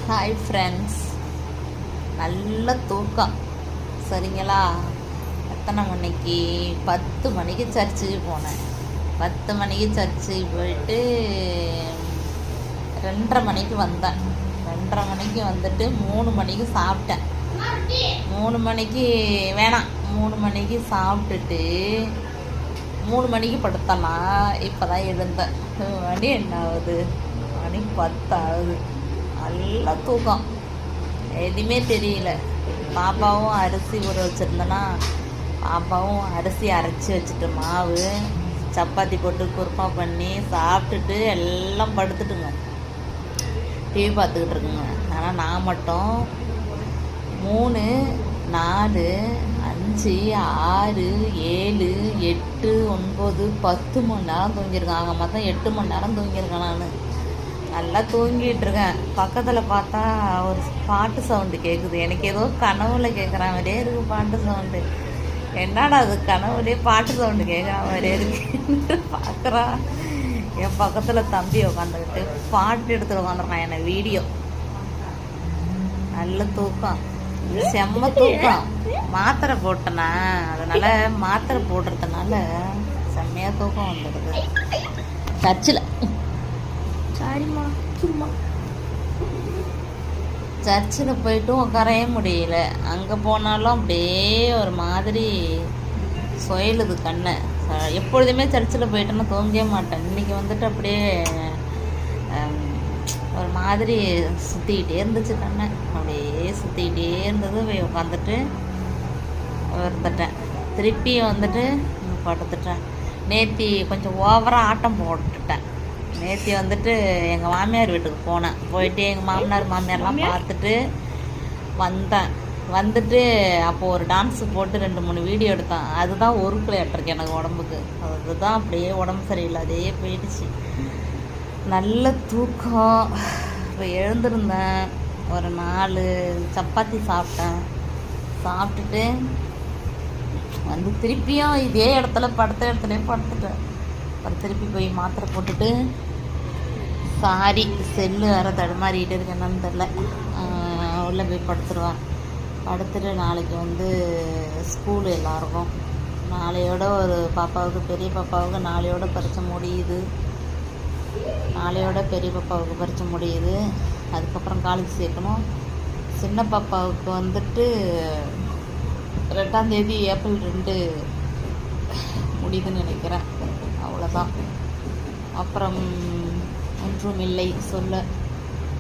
Hi friends, நல்ல தூக்கம். சரிங்களா? எத்தனை மணிக்கு? 10 மணிக்கு சர்ச்சுக்கு போனேன். 10 மணிக்கு சர்ச்சுக்கு போயிட்டு 2:30 மணிக்கு வந்தேன். 2:30 மணிக்கு வந்துட்டு 3 மணிக்கு சாப்பிட்டேன். 3 மணிக்கு வேணாம், 3 மணிக்கு சாப்பிட்டுட்டு 3 மணிக்கு படுத்தனா. இப்போ தான் எழுந்தேன். மணி என்ன ஆகுது? மணி 10 ஆகுது. நல்ல தூக்கம், எதுவுமே தெரியல. பாப்பாவும் அரிசி ஊற வச்சுருந்தேன்னா, பாப்பாவும் அரிசி அரைச்சி வச்சுட்டு மாவு சப்பாத்தி போட்டு குருமா பண்ணி சாப்பிட்டுட்டு எல்லாம் படுத்துட்டுங்க, டிவி பார்த்துக்கிட்டு இருக்குங்க. ஆனால் நான் மட்டும் 3, 4, 5, 6, 7, 8, 9, 10 மணி நேரம் தூங்கியிருக்கேன். ஆக மொத்தம் 8 மணி நேரம் தூங்கியிருக்கேன். நான் நல்லா தூங்கிட்டு இருக்கேன். பக்கத்தில் பார்த்தா ஒரு பாட்டு சவுண்டு கேட்குது. எனக்கு ஏதோ கனவுல கேட்குற மாதிரியே இருக்குது பாட்டு சவுண்டு. என்னடா அது, கனவுலேயே பாட்டு சவுண்டு கேட்குற மாதிரியே இருக்கு. பார்க்குறா, என் பக்கத்தில் தம்பி உட்காந்துக்கிட்டு பாட்டு எடுத்துகிட்டு உட்காந்துருக்கான். என்னை வீடியோ. நல்ல தூக்கம், செம்ம தூக்கம். மாத்திரை போட்டேனா, அதனால மாத்திரை போடுறதுனால செம்மையாக தூக்கம் வந்துடுது. சர்ச்சில் சாரிம்மா, சும்மா சர்ச்சில் போய்ட்டும் உட்காரவே முடியல. அங்கே போனாலும் அப்படியே ஒரு மாதிரி சொயலுது கண்ணை. எப்பொழுதுமே சர்ச்சில் போயிட்டேன்னா தூங்கவே மாட்டேன். இன்றைக்கி வந்துட்டு அப்படியே ஒரு மாதிரி சுற்றிக்கிட்டே இருந்துச்சு கண்ணை. அப்படியே சுற்றிக்கிட்டே இருந்தது. போய் உட்காந்துட்டு இருந்துட்டேன். திருப்பியும் வந்துட்டு படுத்துட்டேன். நேற்று கொஞ்சம் ஓவராக ஆட்டம் போட்டுட்டேன். நேற்று வந்துட்டு எங்கள் மாமியார் வீட்டுக்கு போனேன். போயிட்டு எங்கள் மாமியார்லாம் பார்த்துட்டு வந்தேன். வந்துட்டு அப்போது ஒரு டான்ஸு போட்டு 2-3 வீடியோ எடுத்தேன். அதுதான் ஒரு கிளையாட்டிருக்கு எனக்கு உடம்புக்கு. அதுதான் அப்படியே உடம்பு சரியில்லை, அதே போயிடுச்சு. நல்ல தூக்கம். இப்போ எழுந்திருந்தேன். ஒரு 4 சப்பாத்தி சாப்பிட்டேன். சாப்பிட்டுட்டு வந்து திருப்பியும் இதே இடத்துல படுத்த இடத்துலையே படுத்துட்டேன். அப்புறம் திருப்பி போய் மாத்திரை போட்டுட்டு, சாரி செல்லு வேறு தடுமாறிக்கிட்டு இருக்கு, என்னன்னு தெரில. உள்ளே போய் படுத்துருவேன். படுத்துட்டு நாளைக்கு வந்து ஸ்கூலு எல்லாருக்கும். நாளையோட ஒரு பாப்பாவுக்கு, பெரிய பாப்பாவுக்கு நாளையோட பரீட்சை முடியுது. நாளையோட பெரிய பாப்பாவுக்கு பரீட்சை முடியுது. அதுக்கப்புறம் காலேஜ் சேர்க்கணும். சின்ன பாப்பாவுக்கு வந்துட்டு 2ஆம் தேதி ஏப்ரல் 2 முடியுதுன்னு நினைக்கிறேன். அவ்வளோதான். அப்புறம் ஒன்றும் இல்லை சொல்ல.